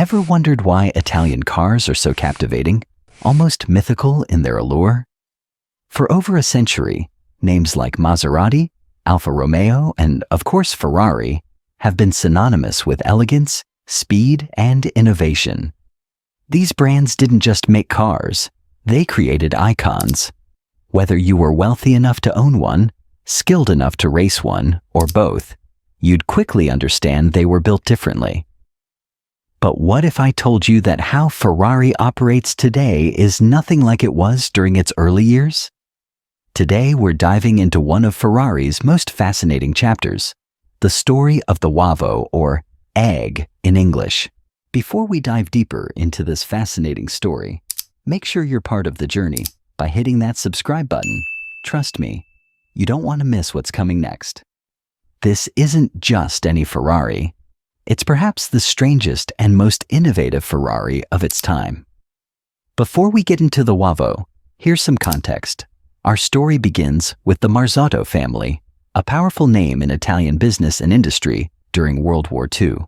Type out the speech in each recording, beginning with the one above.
Ever wondered why Italian cars are so captivating, almost mythical in their allure? For over a century, names like Maserati, Alfa Romeo, and of course Ferrari have been synonymous with elegance, speed, and innovation. These brands didn't just make cars, they created icons. Whether you were wealthy enough to own one, skilled enough to race one, or both, you'd quickly understand they were built differently. But what if I told you that how Ferrari operates today is nothing like it was during its early years? Today we're diving into one of Ferrari's most fascinating chapters, the story of the Uovo, or egg in English. Before we dive deeper into this fascinating story, make sure you're part of the journey by hitting that subscribe button. Trust me, you don't want to miss what's coming next. This isn't just any Ferrari. It's perhaps the strangest and most innovative Ferrari of its time. Before we get into the Uovo, here's some context. Our story begins with the Marzotto family, a powerful name in Italian business and industry during World War II.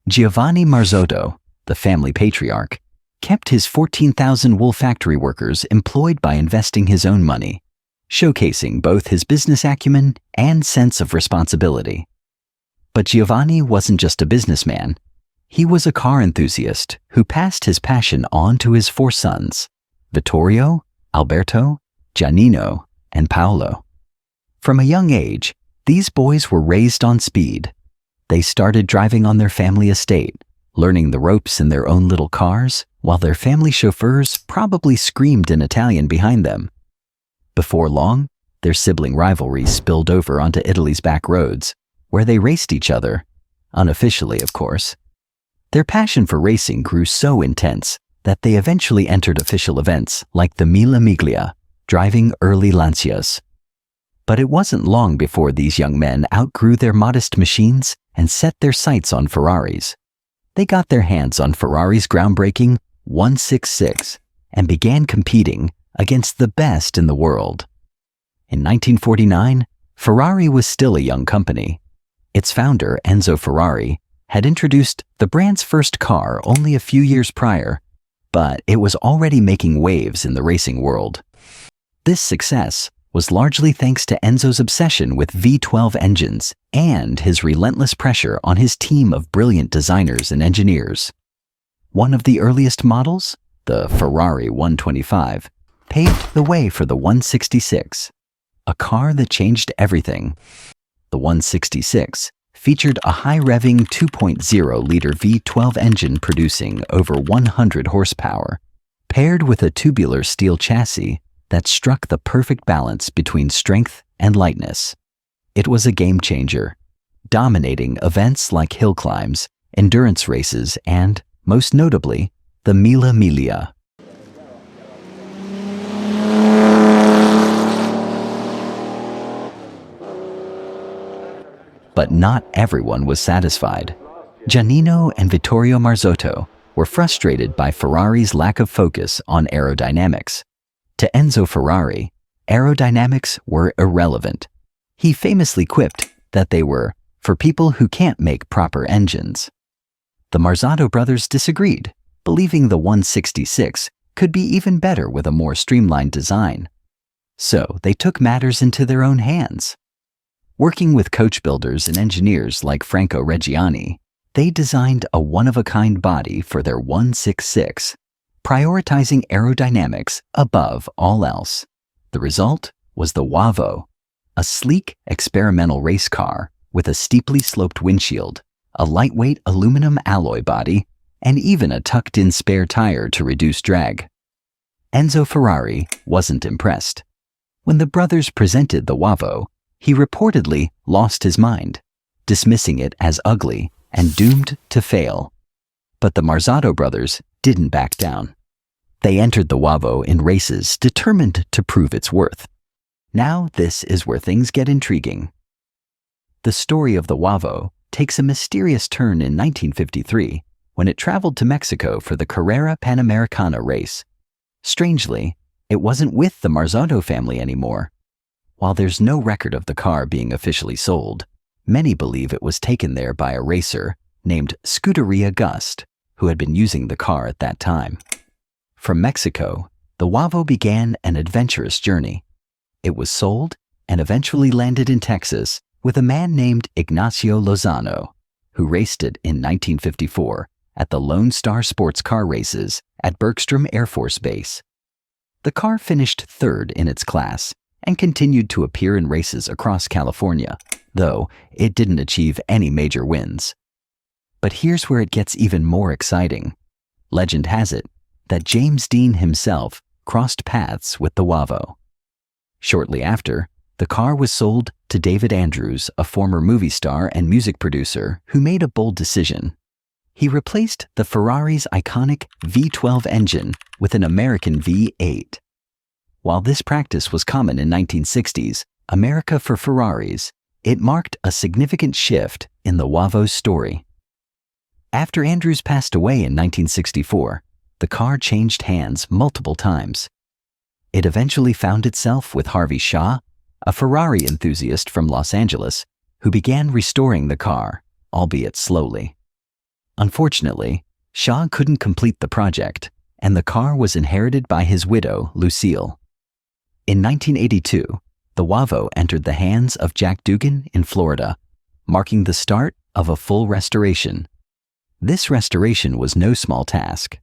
Giovanni Marzotto, the family patriarch, kept his 14,000 wool factory workers employed by investing his own money, showcasing both his business acumen and sense of responsibility. But Giovanni wasn't just a businessman. He was a car enthusiast who passed his passion on to his 4 sons, Vittorio, Alberto, Giannino, and Paolo. From a young age, these boys were raised on speed. They started driving on their family estate, learning the ropes in their own little cars, while their family chauffeurs probably screamed in Italian behind them. Before long, their sibling rivalry spilled over onto Italy's back roads, where they raced each other, unofficially of course. Their passion for racing grew so intense that they eventually entered official events like the Mille Miglia, driving early Lancias. But it wasn't long before these young men outgrew their modest machines and set their sights on Ferraris. They got their hands on Ferrari's groundbreaking 166 and began competing against the best in the world. In 1949, Ferrari was still a young company. Its founder, Enzo Ferrari, had introduced the brand's first car only a few years prior, but it was already making waves in the racing world. This success was largely thanks to Enzo's obsession with V12 engines and his relentless pressure on his team of brilliant designers and engineers. One of the earliest models, the Ferrari 125, paved the way for the 166, a car that changed everything. The 166 featured a high-revving 2.0-liter V12 engine producing over 100 horsepower, paired with a tubular steel chassis that struck the perfect balance between strength and lightness. It was a game-changer, dominating events like hill climbs, endurance races, and, most notably, the Mille Miglia. But not everyone was satisfied. Giannino and Vittorio Marzotto were frustrated by Ferrari's lack of focus on aerodynamics. To Enzo Ferrari, aerodynamics were irrelevant. He famously quipped that they were for people who can't make proper engines. The Marzotto brothers disagreed, believing the 166 could be even better with a more streamlined design. So they took matters into their own hands. Working with coach builders and engineers like Franco Reggiani, they designed a one-of-a-kind body for their 166, prioritizing aerodynamics above all else. The result was the Uovo, a sleek experimental race car with a steeply sloped windshield, a lightweight aluminum alloy body, and even a tucked-in spare tire to reduce drag. Enzo Ferrari wasn't impressed. When the brothers presented the Uovo, he reportedly lost his mind, dismissing it as ugly and doomed to fail. But the Marzotto brothers didn't back down. They entered the Uovo in races determined to prove its worth. Now this is where things get intriguing. The story of the Uovo takes a mysterious turn in 1953 when it traveled to Mexico for the Carrera Panamericana race. Strangely, it wasn't with the Marzotto family anymore. While there's no record of the car being officially sold, many believe it was taken there by a racer named Scuderia Gust, who had been using the car at that time. From Mexico, the Uovo began an adventurous journey. It was sold and eventually landed in Texas with a man named Ignacio Lozano, who raced it in 1954 at the Lone Star Sports Car Races at Bergstrom Air Force Base. The car finished third in its class and continued to appear in races across California, though it didn't achieve any major wins. But here's where it gets even more exciting. Legend has it that James Dean himself crossed paths with the Uovo. Shortly after, the car was sold to David Andrews, a former movie star and music producer who made a bold decision. He replaced the Ferrari's iconic V12 engine with an American V8. While this practice was common in 1960s America for Ferraris, it marked a significant shift in the Uovo's story. After Andrews passed away in 1964, the car changed hands multiple times. It eventually found itself with Harvey Shaw, a Ferrari enthusiast from Los Angeles, who began restoring the car, albeit slowly. Unfortunately, Shaw couldn't complete the project, and the car was inherited by his widow, Lucille. In 1982, the Uovo entered the hands of Jack Dugan in Florida, marking the start of a full restoration. This restoration was no small task.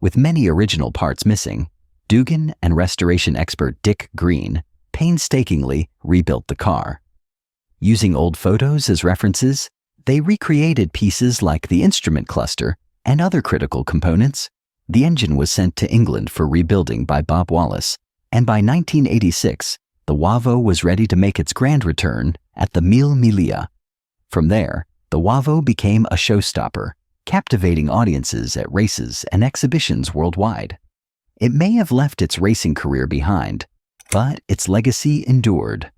With many original parts missing, Dugan and restoration expert Dick Green painstakingly rebuilt the car. Using old photos as references, they recreated pieces like the instrument cluster and other critical components. The engine was sent to England for rebuilding by Bob Wallace, and by 1986, the Uovo was ready to make its grand return at the Mille Miglia. From there, the Uovo became a showstopper, captivating audiences at races and exhibitions worldwide. It may have left its racing career behind, but its legacy endured.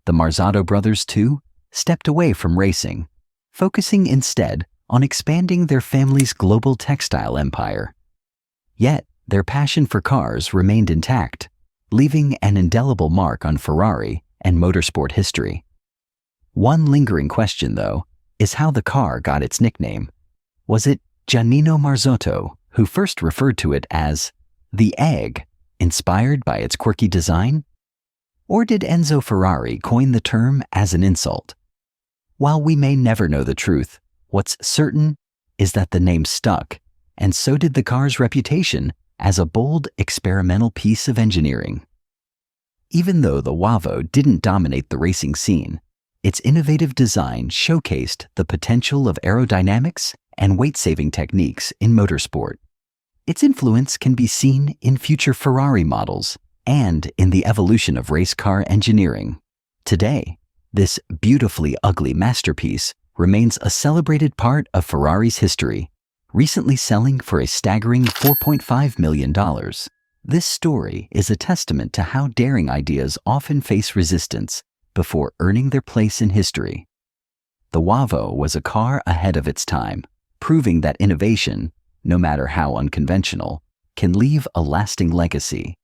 The Marzotto brothers, too, stepped away from racing, focusing instead on expanding their family's global textile empire. Yet, their passion for cars remained intact, leaving an indelible mark on Ferrari and motorsport history. One lingering question, though, is how the car got its nickname. Was it Giannino Marzotto who first referred to it as the Egg, inspired by its quirky design? Or did Enzo Ferrari coin the term as an insult? While we may never know the truth, what's certain is that the name stuck, and so did the car's reputation as a bold, experimental piece of engineering. Even though the Uovo didn't dominate the racing scene, its innovative design showcased the potential of aerodynamics and weight-saving techniques in motorsport. Its influence can be seen in future Ferrari models and in the evolution of race car engineering. Today, this beautifully ugly masterpiece remains a celebrated part of Ferrari's history, recently selling for a staggering $4.5 million. This story is a testament to how daring ideas often face resistance before earning their place in history. The Uovo was a car ahead of its time, proving that innovation, no matter how unconventional, can leave a lasting legacy.